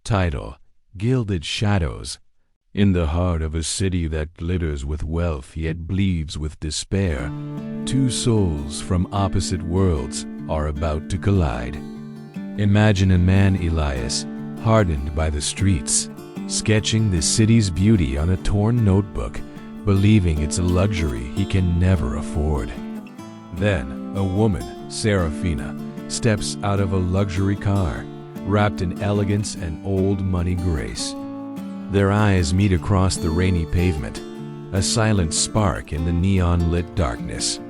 Title: Gilded Shadows. In the heart of a city that glitters with wealth yet bleeds with despair, two souls from opposite worlds are about to collide. Imagine a man, Elias, hardened by the streets, sketching the city's beauty on a torn notebook, believing it's a luxury he can never afford. Then, a woman, Serafina, steps out of a luxury car, wrapped in elegance and old money grace. Their eyes meet across the rainy pavement, a silent spark in the neon-lit darkness.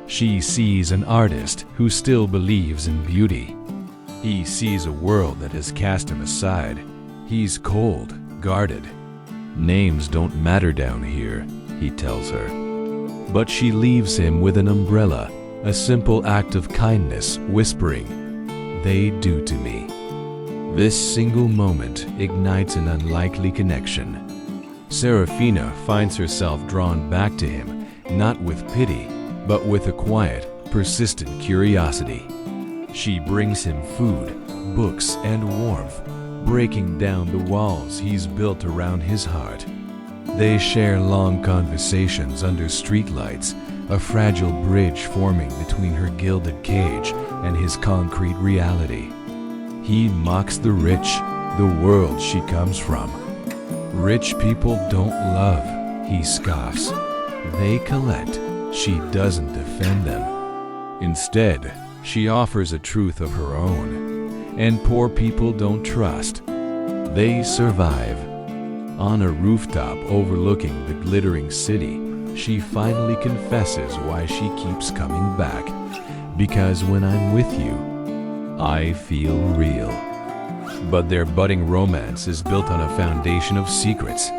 She sees an artist who still believes in beauty. He sees a world that has cast him aside. He's cold, guarded. Names don't matter down here, he tells her. But she leaves him with an umbrella, a simple act of kindness, whispering, "They do to me." This single moment ignites an unlikely connection. Serafina finds herself drawn back to him, not with pity, but with a quiet, persistent curiosity. She brings him food, books, and warmth, breaking down the walls he's built around his heart. They share long conversations under streetlights, a fragile bridge forming between her gilded cage and his concrete reality. He mocks the rich, the world she comes from. Rich people don't love, he scoffs. They collect, she doesn't defend them. Instead, she offers a truth of her own. And poor people don't trust. They survive. On a rooftop overlooking the glittering city, she finally confesses why she keeps coming back. Because when I'm with you, I feel real. But their budding romance is built on a foundation of secrets.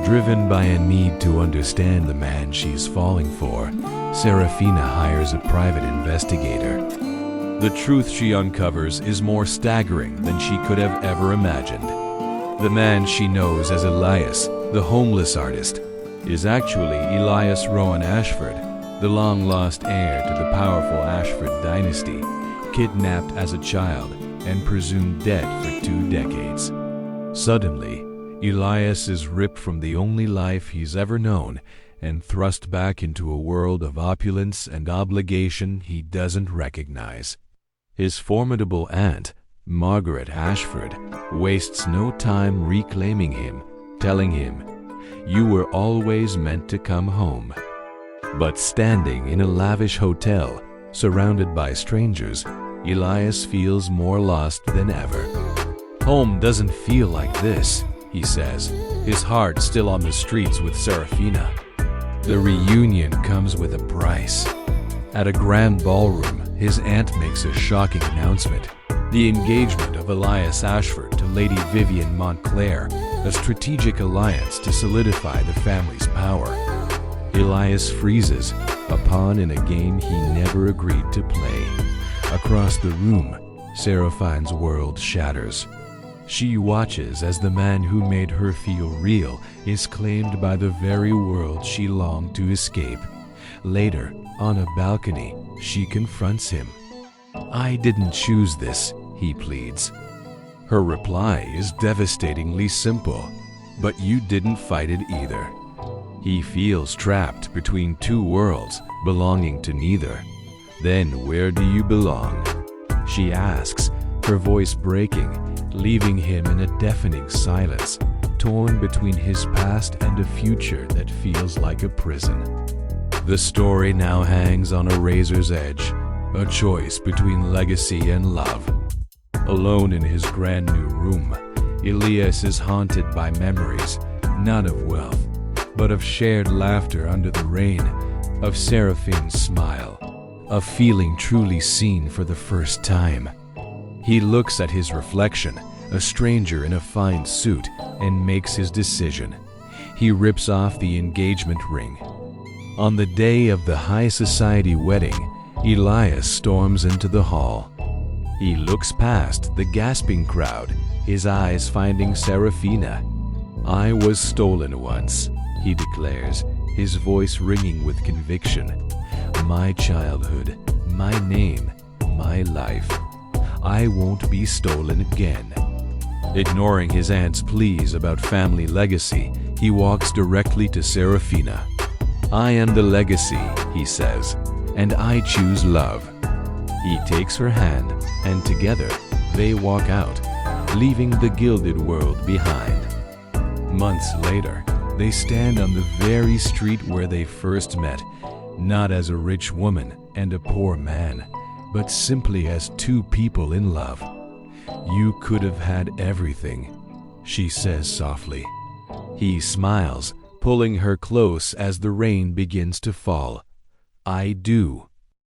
Driven by a need to understand the man she's falling for, Serafina hires a private investigator. The truth she uncovers is more staggering than she could have ever imagined. The man she knows as Elias, the homeless artist, is actually Elias Rowan Ashford, the long-lost heir to the powerful Ashford dynasty, kidnapped as a child and presumed dead for 2 decades. Suddenly, Elias is ripped from the only life he's ever known and thrust back into a world of opulence and obligation he doesn't recognize. His formidable aunt, Margaret Ashford, wastes no time reclaiming him, telling him, "You were always meant to come home." But standing in a lavish hotel, surrounded by strangers, Elias feels more lost than ever. "Home doesn't feel like this," he says, his heart still on the streets with Serafina. The reunion comes with a price. At a grand ballroom, his aunt makes a shocking announcement: the engagement of Elias Ashford to Lady Vivian Montclair, a strategic alliance to solidify the family's power. Elias freezes, a pawn in a game he never agreed to play. Across the room, Seraphine's world shatters. She watches as the man who made her feel real is claimed by the very world she longed to escape. Later, on a balcony, she confronts him. "I didn't choose this," he pleads. Her reply is devastatingly simple: "But you didn't fight it either." He feels trapped between two worlds, belonging to neither. "Then where do you belong?" she asks, her voice breaking, leaving him in a deafening silence, torn between his past and a future that feels like a prison. The story now hangs on a razor's edge, a choice between legacy and love. Alone in his grand new room, Elias is haunted by memories, not of wealth, but of shared laughter under the rain, of Seraphine's smile, of feeling truly seen for the first time. He looks at his reflection, a stranger in a fine suit, and makes his decision. He rips off the engagement ring. On the day of the high society wedding, Elias storms into the hall. He looks past the gasping crowd, his eyes finding Serafina. "I was stolen once," he declares, his voice ringing with conviction. "My childhood, my name, my life. I won't be stolen again." Ignoring his aunt's pleas about family legacy, he walks directly to Serafina. "I am the legacy," he says, "and I choose love." He takes her hand, and together they walk out, leaving the gilded world behind. Months later, they stand on the very street where they first met, not as a rich woman and a poor man, but simply as two people in love. "You could have had everything," she says softly. He smiles, pulling her close as the rain begins to fall. "I do,"